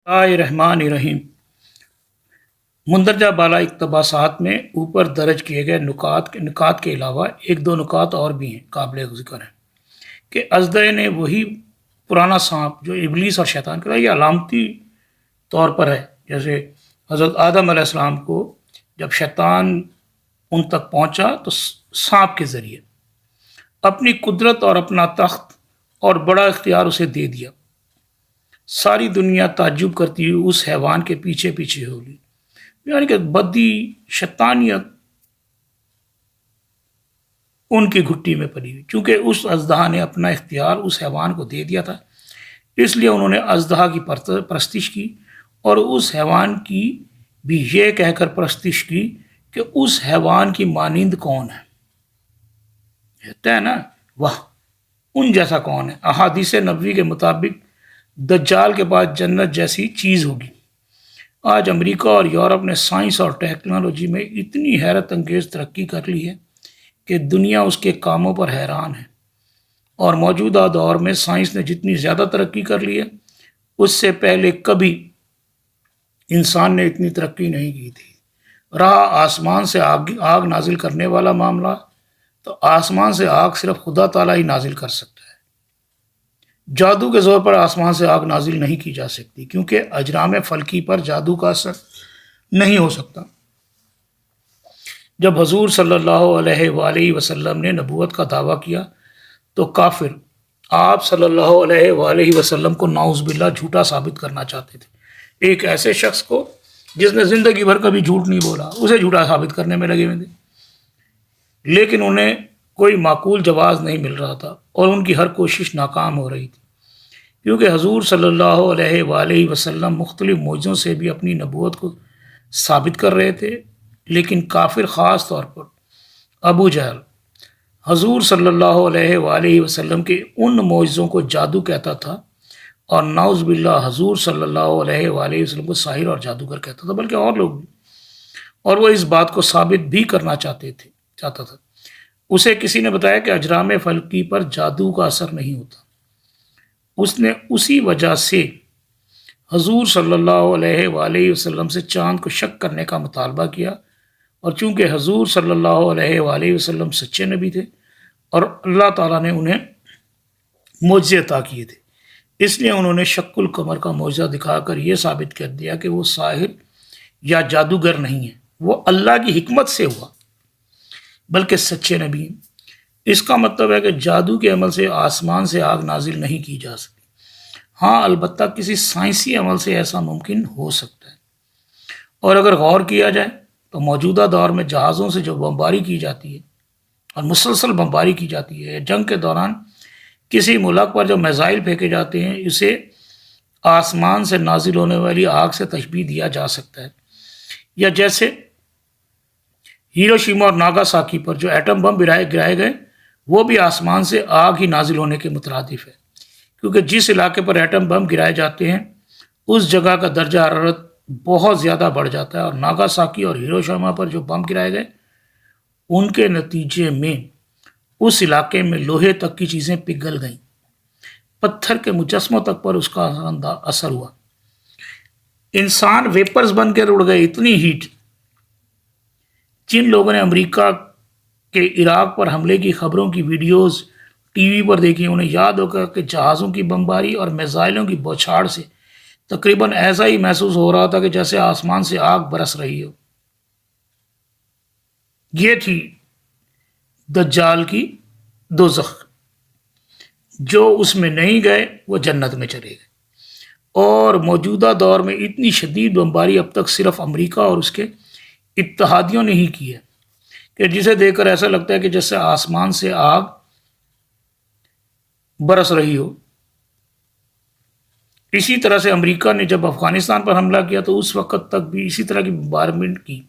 رحمٰن الرحیم۔ مندرجہ بالا اقتباسات میں اوپر درج کیے گئے نکات کے علاوہ ایک دو نکات اور بھی ہیں قابل ذکر ہیں کہ ازدے نے وہی پرانا سانپ جو ابلیس اور شیطان کا یہ علامتی طور پر ہے، جیسے حضرت آدم علیہ السلام کو جب شیطان ان تک پہنچا تو سانپ کے ذریعے اپنی قدرت اور اپنا تخت اور بڑا اختیار اسے دے دیا۔ ساری دنیا تعجب کرتی ہوئی اس حیوان کے پیچھے پیچھے ہوگی، یعنی کہ بدی شیطانیت ان کی گھٹی میں پڑی ہوئی، چونکہ اس اژدہا نے اپنا اختیار اس حیوان کو دے دیا تھا، اس لیے انہوں نے اژدہا کی پرستش کی اور اس حیوان کی بھی یہ کہہ کر پرستش کی کہ اس حیوان کی مانند کون ہے، کہتا ہے نا واہ ان جیسا کون ہے۔ احادیث نبوی کے مطابق دجال کے بعد جنت جیسی چیز ہوگی۔ آج امریکہ اور یورپ نے سائنس اور ٹیکنالوجی میں اتنی حیرت انگیز ترقی کر لی ہے کہ دنیا اس کے کاموں پر حیران ہے، اور موجودہ دور میں سائنس نے جتنی زیادہ ترقی کر لی ہے اس سے پہلے کبھی انسان نے اتنی ترقی نہیں کی تھی۔ رہا آسمان سے آگ نازل کرنے والا معاملہ، تو آسمان سے آگ صرف خدا تعالیٰ ہی نازل کر سکتا ہے۔ جادو کے زور پر آسمان سے آگ نازل نہیں کی جا سکتی، کیونکہ اجرام فلکی پر جادو کا اثر نہیں ہو سکتا۔ جب حضور صلی اللہ علیہ وآلہ وسلم نے نبوت کا دعویٰ کیا تو کافر آپ صلی اللہ علیہ وآلہ وسلم کو نعوذ باللہ جھوٹا ثابت کرنا چاہتے تھے۔ ایک ایسے شخص کو جس نے زندگی بھر کبھی جھوٹ نہیں بولا، اسے جھوٹا ثابت کرنے میں لگے ہوئے تھے، لیکن انہیں کوئی معقول جواز نہیں مل رہا تھا اور ان کی ہر کوشش ناکام ہو رہی تھی، کیونکہ حضور صلی اللہ علیہ وآلہ وسلم مختلف معجزوں سے بھی اپنی نبوت کو ثابت کر رہے تھے، لیکن کافر خاص طور پر ابو جہل حضور صلی اللہ علیہ وآلہ وسلم کے ان معجزوں کو جادو کہتا تھا، اور نعوذ باللہ حضور صلی اللہ علیہ وآلہ وسلم کو ساحر اور جادوگر کہتا تھا، بلکہ اور لوگ بھی، اور وہ اس بات کو ثابت بھی کرنا چاہتا تھا۔ اسے کسی نے بتایا کہ اجرام فلکی پر جادو کا اثر نہیں ہوتا۔ اس نے اسی وجہ سے حضور صلی اللہ علیہ وآلہ وسلم سے چاند کو شک کرنے کا مطالبہ کیا، اور چونکہ حضور صلی اللہ علیہ وآلہ وسلم سچے نبی تھے اور اللہ تعالیٰ نے انہیں معجزے عطا کیے تھے، اس لیے انہوں نے شق القمر کا معجزہ دکھا کر یہ ثابت کر دیا کہ وہ ساحر یا جادوگر نہیں ہے، وہ اللہ کی حکمت سے ہوا، بلکہ سچے نبی ہیں۔ اس کا مطلب ہے کہ جادو کے عمل سے آسمان سے آگ نازل نہیں کی جا سکتی۔ ہاں البتہ کسی سائنسی عمل سے ایسا ممکن ہو سکتا ہے، اور اگر غور کیا جائے تو موجودہ دور میں جہازوں سے جو بمباری کی جاتی ہے اور مسلسل بمباری کی جاتی ہے، جنگ کے دوران کسی ملک پر جو میزائل پھینکے جاتے ہیں، اسے آسمان سے نازل ہونے والی آگ سے تشبیہ دیا جا سکتا ہے، یا جیسے ہیروشیما اور ناگاساکی پر جو ایٹم بم گرائے گئے وہ بھی آسمان سے آگ ہی نازل ہونے کے مترادف ہے، کیونکہ جس علاقے پر ایٹم بم گرائے جاتے ہیں اس جگہ کا درجہ حرارت بہت زیادہ بڑھ جاتا ہے، اور ناگاساکی اور ہیروشیما پر جو بم گرائے گئے ان کے نتیجے میں اس علاقے میں لوہے تک کی چیزیں پگھل گئیں، پتھر کے مجسموں تک پر اس کا اثر ہوا، انسان ویپرز بن کے اڑ گئے۔ اتنی ہیٹ جن لوگوں نے امریکہ کے عراق پر حملے کی خبروں کی ویڈیوز ٹی وی پر دیکھی، انہیں یاد ہوگا کہ جہازوں کی بمباری اور میزائلوں کی بوچھاڑ سے تقریباً ایسا ہی محسوس ہو رہا تھا کہ جیسے آسمان سے آگ برس رہی ہو۔ یہ تھی دجال کی دوزخ، جو اس میں نہیں گئے وہ جنت میں چلے گئے، اور موجودہ دور میں اتنی شدید بمباری اب تک صرف امریکہ اور اس کے اتحادیوں نے ہی کی ہے کہ جسے دیکھ کر ایسا لگتا ہے کہ جیسے آسمان سے آگ برس رہی ہو۔ اسی طرح سے امریکہ نے جب افغانستان پر حملہ کیا تو اس وقت تک بھی اسی طرح کی بمبارمنٹ کی۔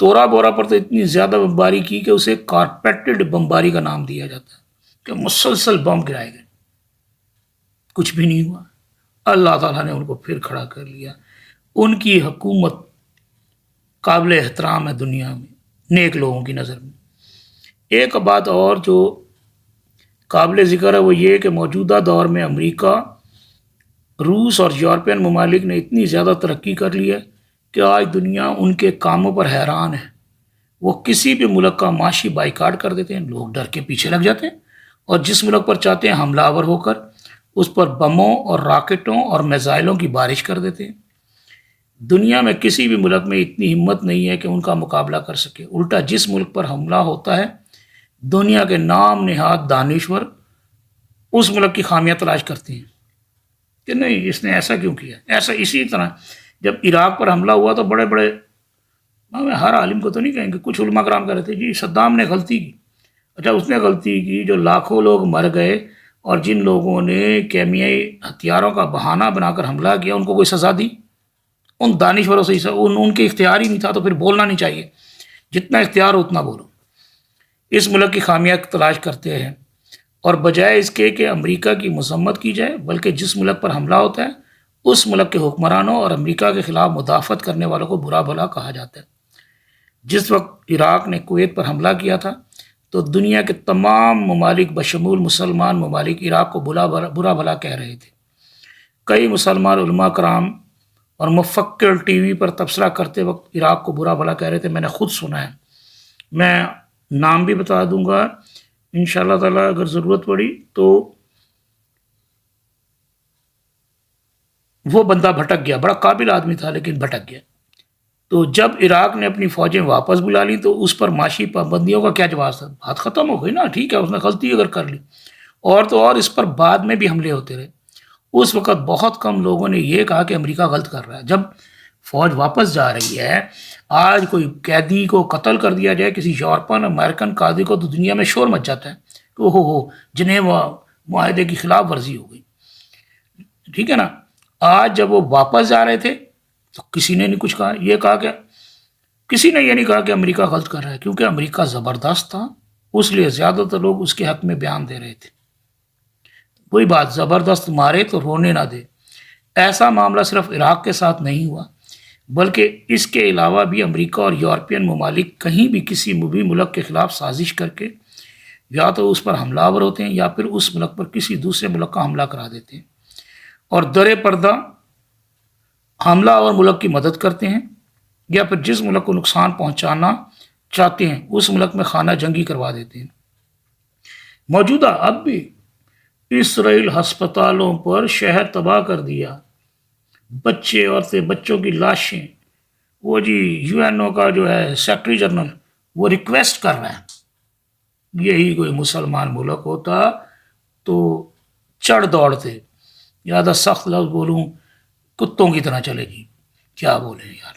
تورا بورا پر تو اتنی زیادہ بمباری کی کہ اسے کارپیٹڈ بمباری کا نام دیا جاتا ہے، کہ مسلسل بم گرائے گئے، کچھ بھی نہیں ہوا۔ اللہ تعالیٰ نے ان کو پھر کھڑا کر لیا۔ ان کی حکومت قابل احترام ہے دنیا میں نیک لوگوں کی نظر میں۔ ایک بات اور جو قابل ذکر ہے وہ یہ کہ موجودہ دور میں امریکہ روس اور یورپین ممالک نے اتنی زیادہ ترقی کر لی ہے کہ آج دنیا ان کے کاموں پر حیران ہے۔ وہ کسی بھی ملک کا معاشی بائیکاٹ کر دیتے ہیں، لوگ ڈر کے پیچھے لگ جاتے ہیں، اور جس ملک پر چاہتے ہیں حملہ آور ہو کر اس پر بموں اور راکٹوں اور میزائلوں کی بارش کر دیتے ہیں۔ دنیا میں کسی بھی ملک میں اتنی ہمت نہیں ہے کہ ان کا مقابلہ کر سکے۔ الٹا جس ملک پر حملہ ہوتا ہے، دنیا کے نام نہاد دانشور اس ملک کی خامیاں تلاش کرتے ہیں کہ نہیں اس نے ایسا کیوں کیا۔ ایسا اسی طرح جب عراق پر حملہ ہوا تو بڑے بڑے، ہر عالم کو تو نہیں کہیں گے، کچھ علماء کرام کہہ رہے تھے جی صدام نے غلطی کی۔ اچھا اس نے غلطی کی، جو لاکھوں لوگ مر گئے اور جن لوگوں نے کیمیائی ہتھیاروں کا بہانہ بنا کر حملہ کیا ان کو کوئی سزا دی؟ ان دانشوروں سے ان کے اختیار ہی نہیں تھا، تو پھر بولنا نہیں چاہیے، جتنا اختیار ہو اتنا بولو۔ اس ملک کی خامیاں تلاش کرتے ہیں، اور بجائے اس کے کہ امریکہ کی مذمت کی جائے، بلکہ جس ملک پر حملہ ہوتا ہے اس ملک کے حکمرانوں اور امریکہ کے خلاف مدافعت کرنے والوں کو برا بھلا کہا جاتا ہے۔ جس وقت عراق نے کویت پر حملہ کیا تھا تو دنیا کے تمام ممالک بشمول مسلمان ممالک عراق کو برا بھلا کہہ رہے تھے۔ کئی مسلمان علماء کرام اور مفکر ٹی وی پر تبصرہ کرتے وقت عراق کو برا بھلا کہہ رہے تھے، میں نے خود سنا ہے۔ میں نام بھی بتا دوں گا انشاءاللہ تعالی اگر ضرورت پڑی تو۔ وہ بندہ بھٹک گیا، بڑا قابل آدمی تھا لیکن بھٹک گیا۔ تو جب عراق نے اپنی فوجیں واپس بلا لی تو اس پر معاشی پابندیوں کا کیا جواز تھا؟ بات ختم ہو گئی نا، ٹھیک ہے اس نے غلطی اگر کر لی، اور تو اور اس پر بعد میں بھی حملے ہوتے رہے۔ اس وقت بہت کم لوگوں نے یہ کہا کہ امریکہ غلط کر رہا ہے۔ جب فوج واپس جا رہی ہے، آج کوئی قیدی کو قتل کر دیا جائے، کسی یورپین امریکن قاضی کو، تو دنیا میں شور مچ جاتا ہے کہ ہو جنیوا معاہدے کی خلاف ورزی ہو گئی، ٹھیک ہے نا۔ آج جب وہ واپس جا رہے تھے تو کسی نے نہیں کچھ کہا، یہ کہا کہ کسی نے یہ نہیں کہا کہ امریکہ غلط کر رہا ہے، کیونکہ امریکہ زبردست تھا، اس لیے زیادہ تر لوگ اس کے حق میں بیان دے رہے تھے۔ وہی بات، زبردست مارے تو رونے نہ دے۔ ایسا معاملہ صرف عراق کے ساتھ نہیں ہوا، بلکہ اس کے علاوہ بھی امریکہ اور یورپین ممالک کہیں بھی کسی بھی ملک کے خلاف سازش کر کے یا تو اس پر حملہ آور ہوتے ہیں یا پھر اس ملک پر کسی دوسرے ملک کا حملہ کرا دیتے ہیں، اور در پردہ حملہ اور ملک کی مدد کرتے ہیں، یا پھر جس ملک کو نقصان پہنچانا چاہتے ہیں اس ملک میں خانہ جنگی کروا دیتے ہیں۔ موجودہ اب بھی اسرائیل ہسپتالوں پر شہر تباہ کر دیا، بچے عورتیں، بچوں کی لاشیں، وہ جی یو این او کا جو ہے سیکرٹری جنرل وہ ریکویسٹ کر رہا ہے، یہی کوئی مسلمان ملک ہوتا تو چڑھ دوڑتے، زیادہ سخت لفظ بولوں کتوں کی طرح چلے گی، کیا بولیں یار۔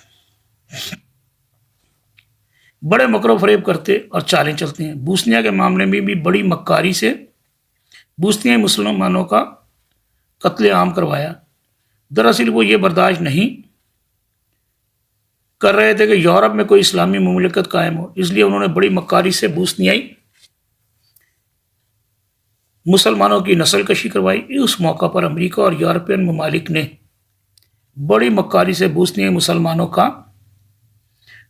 بڑے مکر و فریب کرتے اور چالیں چلتے ہیں۔ بوسنیا کے معاملے میں بھی بڑی مکاری سے بوسنیائی مسلمانوں کا قتل عام کروایا۔ دراصل وہ یہ برداشت نہیں کر رہے تھے کہ یورپ میں کوئی اسلامی مملکت قائم ہو، اس لیے انہوں نے بڑی مکاری سے بوسنیائی مسلمانوں کی نسل کشی کروائی۔ اس موقع پر امریکہ اور یورپین ممالک نے بڑی مکاری سے بوسنیائی مسلمانوں کا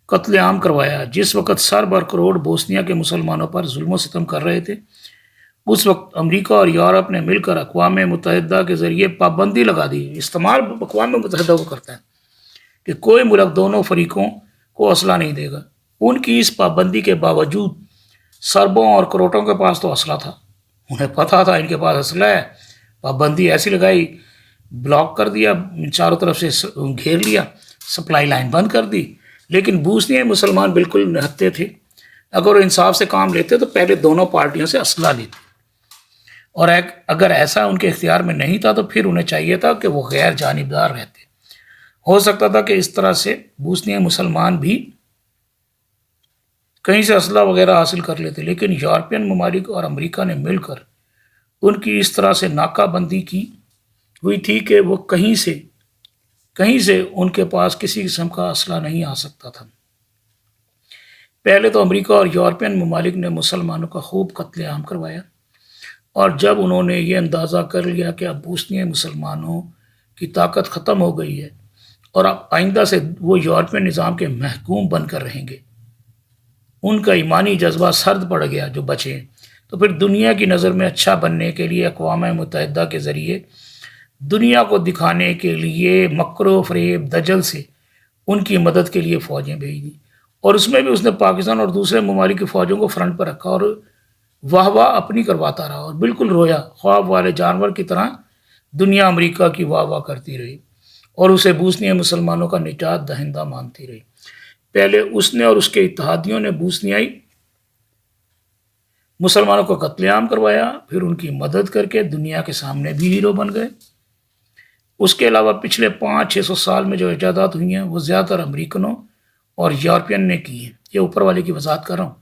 قتل عام کروایا۔ جس وقت سر بر کروڑ بوسنیا کے مسلمانوں پر ظلم و ستم کر رہے تھے، اس وقت امریکہ اور یورپ نے مل کر اقوام متحدہ کے ذریعے پابندی لگا دی۔ استعمال اقوام متحدہ کو کرتا ہے کہ کوئی ملک دونوں فریقوں کو اسلحہ نہیں دے گا۔ ان کی اس پابندی کے باوجود سربوں اور کروٹوں کے پاس تو اسلحہ تھا، انہیں پتہ تھا ان کے پاس اسلحہ ہے، پابندی ایسی لگائی، بلاک کر دیا، چاروں طرف سے گھیر لیا، سپلائی لائن بند کر دی۔ لیکن بوسنیائی مسلمان بالکل نہتے تھے، اگر وہ انصاف سے کام لیتے تو پہلے دونوں پارٹیوں سے اسلحہ لیتے، اور اگر ایسا ان کے اختیار میں نہیں تھا تو پھر انہیں چاہیے تھا کہ وہ غیر جانبدار رہتے۔ ہو سکتا تھا کہ اس طرح سے بوسنیائی مسلمان بھی کہیں سے اسلحہ وغیرہ حاصل کر لیتے، لیکن یورپین ممالک اور امریکہ نے مل کر ان کی اس طرح سے ناکہ بندی کی ہوئی تھی کہ وہ کہیں سے ان کے پاس کسی قسم کا اسلحہ نہیں آ سکتا تھا۔ پہلے تو امریکہ اور یورپین ممالک نے مسلمانوں کا خوب قتل عام کروایا، اور جب انہوں نے یہ اندازہ کر لیا کہ اب بوسنیائی مسلمانوں کی طاقت ختم ہو گئی ہے اور اب آئندہ سے وہ یورپین نظام کے محکوم بن کر رہیں گے، ان کا ایمانی جذبہ سرد پڑ گیا جو بچے، تو پھر دنیا کی نظر میں اچھا بننے کے لیے اقوام متحدہ کے ذریعے دنیا کو دکھانے کے لیے مکر و فریب دجل سے ان کی مدد کے لیے فوجیں بھیج دیں، اور اس میں بھی اس نے پاکستان اور دوسرے ممالک کی فوجوں کو فرنٹ پر رکھا اور واہ واہ اپنی کرواتا رہا اور بالکل رویا خواب والے جانور کی طرح دنیا امریکہ کی واہ واہ کرتی رہی اور اسے بوسنیا مسلمانوں کا نجات دہندہ مانتی رہی۔ پہلے اس نے اور اس کے اتحادیوں نے بوسنیائی مسلمانوں کو قتل عام کروایا، پھر ان کی مدد کر کے دنیا کے سامنے بھی ہیرو بن گئے۔ اس کے علاوہ پچھلے 500-600 سال میں جو ایجادات ہوئی ہیں وہ زیادہ تر امریکنوں اور یورپین نے کی ہیں، یہ اوپر والے کی وضاحت کر رہا ہوں،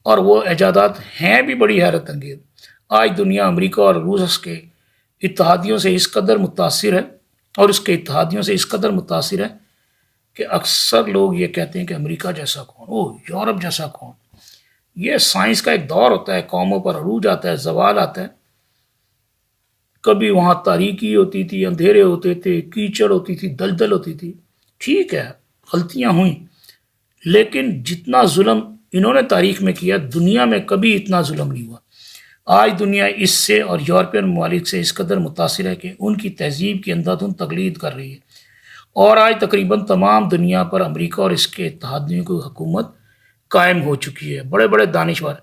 اور وہ ایجادات ہیں بھی بڑی حیرت انگیز۔ آج دنیا امریکہ اور روس کے اتحادیوں سے اس قدر متاثر ہے کہ اکثر لوگ یہ کہتے ہیں کہ امریکہ جیسا کون، یورپ جیسا کون۔ یہ سائنس کا ایک دور ہوتا ہے، قوموں پر عروج آتا ہے، زوال آتا ہے۔ کبھی وہاں تاریکی ہوتی تھی، اندھیرے ہوتے تھے، کیچڑ ہوتی تھی، دلدل ہوتی تھی، ٹھیک ہے غلطیاں ہوئیں، لیکن جتنا ظلم انہوں نے تاریخ میں کیا دنیا میں کبھی اتنا ظلم نہیں ہوا۔ آج دنیا اس سے اور یورپین ممالک سے اس قدر متاثر ہے کہ ان کی تہذیب کی اندھادھند تقلید کر رہی ہے، اور آج تقریباً تمام دنیا پر امریکہ اور اس کے اتحادیوں کی حکومت قائم ہو چکی ہے۔ بڑے بڑے دانشور